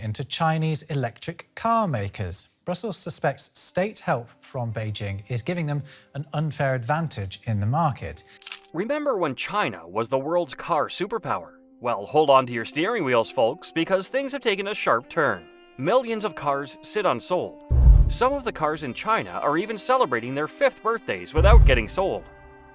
into Chinese electric car makers. Brussels suspects state help from Beijing is giving them an unfair advantage in the market. Remember when China was the world's car superpower? Well, hold on to your steering wheels, folks, because things have taken a sharp turn. Millions of cars sit unsold. Some of the cars in China are even celebrating their 5th birthdays without getting sold.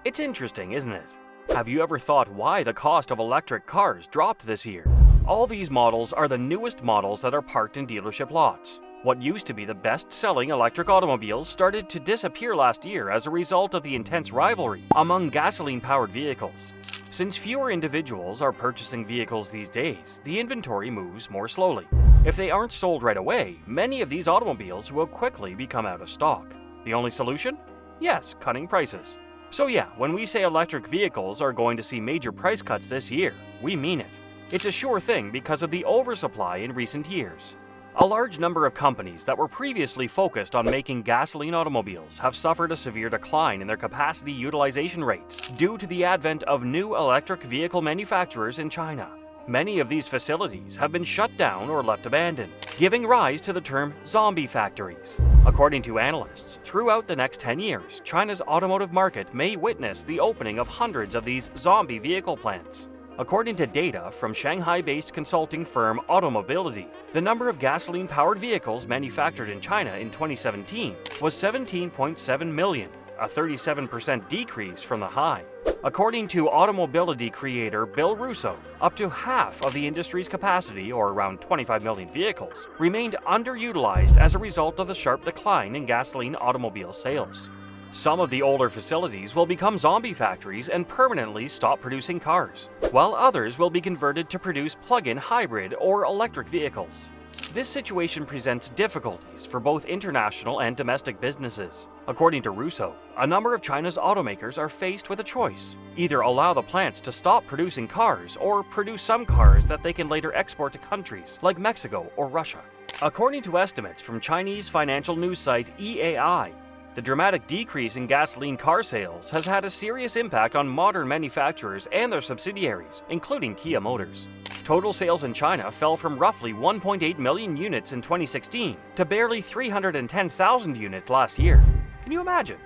It's interesting, isn't it? Have you ever thought why the cost of electric cars dropped this year? All these models are the newest models that are parked in dealership lots. What used to be the best-selling electric automobiles started to disappear last year as a result of the intense rivalry among gasoline-powered vehicles. Since fewer individuals are purchasing vehicles these days, the inventory moves more slowly. If they aren't sold right away, many of these automobiles will quickly become out of stock. The only solution? Yes, cutting prices. So yeah, when we say electric vehicles are going to see major price cuts this year, we mean it. It's a sure thing because of the oversupply in recent years. A large number of companies that were previously focused on making gasoline automobiles have suffered a severe decline in their capacity utilization rates due to the advent of new electric vehicle manufacturers in China. Many of these facilities have been shut down or left abandoned, giving rise to the term zombie factories. According to analysts, throughout the next 10 years, China's automotive market may witness the opening of hundreds of these zombie vehicle plants. According to data from Shanghai-based consulting firm Automobility, the number of gasoline-powered vehicles manufactured in China in 2017 was 17.7 million, a 37% decrease from the high. According to Automobility creator Bill Russo, up to half of the industry's capacity, or around 25 million vehicles, remained underutilized as a result of the sharp decline in gasoline automobile sales. Some of the older facilities will become zombie factories and permanently stop producing cars, while others will be converted to produce plug-in hybrid or electric vehicles. This situation presents difficulties for both international and domestic businesses. According to Russo, a number of China's automakers are faced with a choice: either allow the plants to stop producing cars or produce some cars that they can later export to countries like Mexico or Russia. According to estimates from Chinese financial news site EAI, the dramatic decrease in gasoline car sales has had a serious impact on modern manufacturers and their subsidiaries, including Kia Motors. Total sales in China fell from roughly 1.8 million units in 2016 to barely 310,000 units last year. Can you imagine?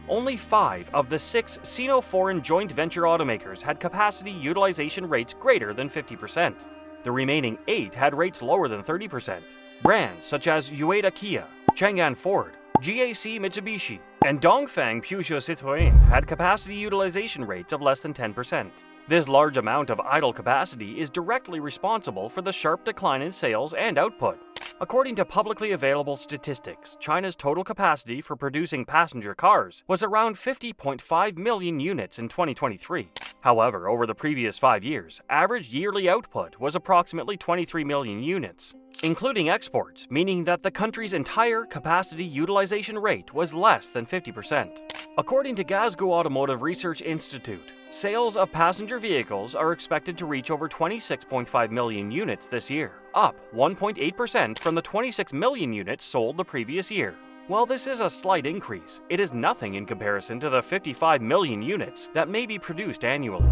Only 5 of the 6 Sino-foreign joint venture automakers had capacity utilization rates greater than 50%. The remaining 8 had rates lower than 30%. Brands such as Ueda Kia, Chang'an Ford, GAC Mitsubishi, and Dongfeng Peugeot Citroën had capacity utilization rates of less than 10%. This large amount of idle capacity is directly responsible for the sharp decline in sales and output. According to publicly available statistics, China's total capacity for producing passenger cars was around 50.5 million units in 2023. However, over the previous 5 years, average yearly output was approximately 23 million units, including exports, meaning that the country's entire capacity utilization rate was less than 50%. According to Glasgow Automotive Research Institute, sales of passenger vehicles are expected to reach over 26.5 million units this year, up 1.8% from the 26 million units sold the previous year. While this is a slight increase, it is nothing in comparison to the 55 million units that may be produced annually.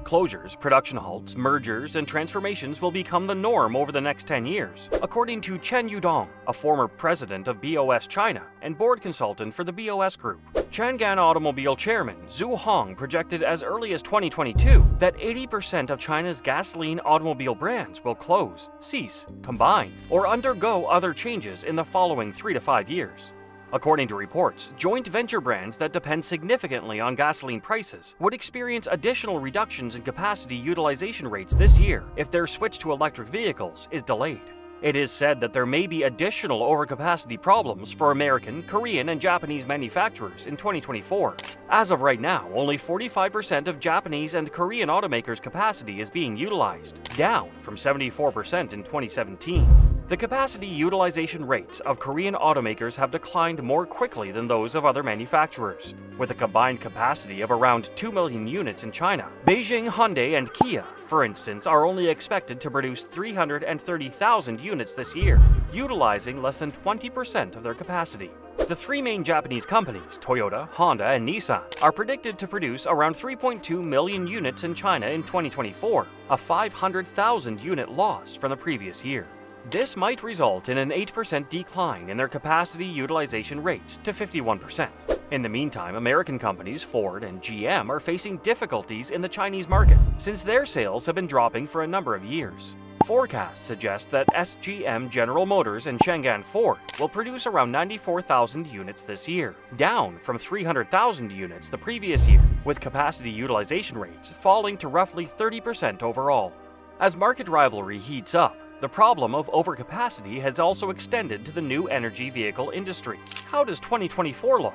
Closures, production halts, mergers, and transformations will become the norm over the next 10 years, according to Chen Yudong, a former president of BOS China and board consultant for the BOS Group. Chang'an Automobile chairman Zhu Hong projected as early as 2022 that 80% of China's gasoline automobile brands will close, cease, combine, or undergo other changes in the following 3 to 5 years. According to reports, joint venture brands that depend significantly on gasoline prices would experience additional reductions in capacity utilization rates this year if their switch to electric vehicles is delayed. It is said that there may be additional overcapacity problems for American, Korean, and Japanese manufacturers in 2024. As of right now, only 45% of Japanese and Korean automakers' capacity is being utilized, down from 74% in 2017. The capacity utilization rates of Korean automakers have declined more quickly than those of other manufacturers. With a combined capacity of around 2 million units in China, Beijing, Hyundai, and Kia, for instance, are only expected to produce 330,000 units this year, utilizing less than 20% of their capacity. The 3 main Japanese companies, Toyota, Honda, and Nissan, are predicted to produce around 3.2 million units in China in 2024, a 500,000 unit loss from the previous year. This might result in an 8% decline in their capacity utilization rates to 51%. In the meantime, American companies Ford and GM are facing difficulties in the Chinese market since their sales have been dropping for a number of years. Forecasts suggest that SGM General Motors and Chang'an Ford will produce around 94,000 units this year, down from 300,000 units the previous year, with capacity utilization rates falling to roughly 30% overall. As market rivalry heats up, the problem of overcapacity has also extended to the new energy vehicle industry. How does 2024 look?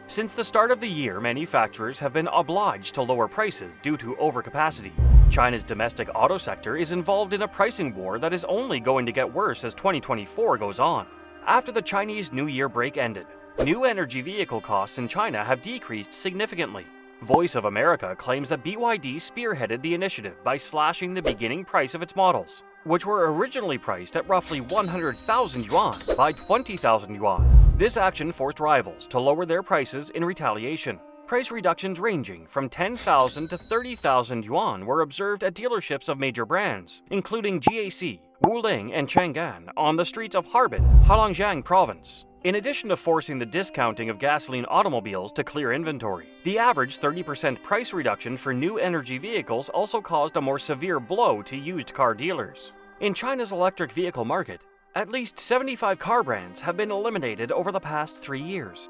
Since the start of the year, manufacturers have been obliged to lower prices due to overcapacity. China's domestic auto sector is involved in a pricing war that is only going to get worse as 2024 goes on. After the Chinese New Year break ended, new energy vehicle costs in China have decreased significantly. Voice of America claims that BYD spearheaded the initiative by slashing the beginning price of its models, which were originally priced at roughly 100,000 yuan by 20,000 yuan. This action forced rivals to lower their prices in retaliation. Price reductions ranging from 10,000 to 30,000 yuan were observed at dealerships of major brands, including GAC, Wuling, and Chang'an on the streets of Harbin, Heilongjiang Province. In addition to forcing the discounting of gasoline automobiles to clear inventory, the average 30% price reduction for new energy vehicles also caused a more severe blow to used car dealers. In China's electric vehicle market, at least 75 car brands have been eliminated over the past 3 years.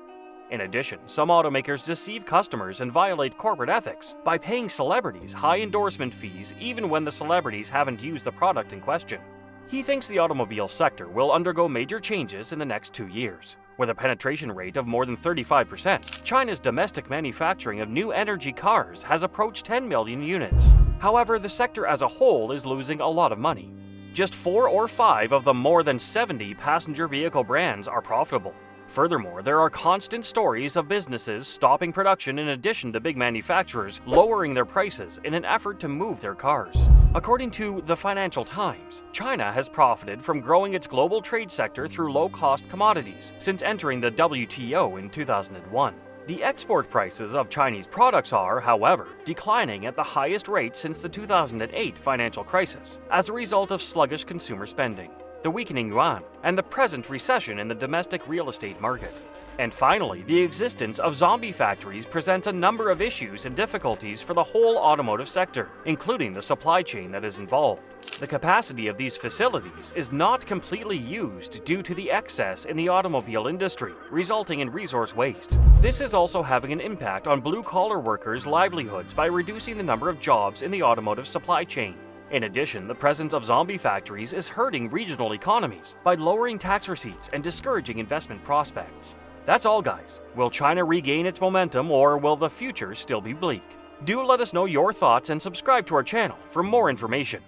In addition, some automakers deceive customers and violate corporate ethics by paying celebrities high endorsement fees even when the celebrities haven't used the product in question. He thinks the automobile sector will undergo major changes in the next 2 years. With a penetration rate of more than 35%, China's domestic manufacturing of new energy cars has approached 10 million units. However, the sector as a whole is losing a lot of money. Just 4 or 5 of the more than 70 passenger vehicle brands are profitable. Furthermore, there are constant stories of businesses stopping production in addition to big manufacturers lowering their prices in an effort to move their cars. According to the Financial Times, China has profited from growing its global trade sector through low-cost commodities since entering the WTO in 2001. The export prices of Chinese products are, however, declining at the highest rate since the 2008 financial crisis as a result of sluggish consumer spending, the weakening yuan, and the present recession in the domestic real estate market. And finally, the existence of zombie factories presents a number of issues and difficulties for the whole automotive sector, including the supply chain that is involved. The capacity of these facilities is not completely used due to the excess in the automobile industry, resulting in resource waste. This is also having an impact on blue-collar workers' livelihoods by reducing the number of jobs in the automotive supply chain. In addition, the presence of zombie factories is hurting regional economies by lowering tax receipts and discouraging investment prospects. That's all, guys. Will China regain its momentum, or will the future still be bleak? Do let us know your thoughts and subscribe to our channel for more information.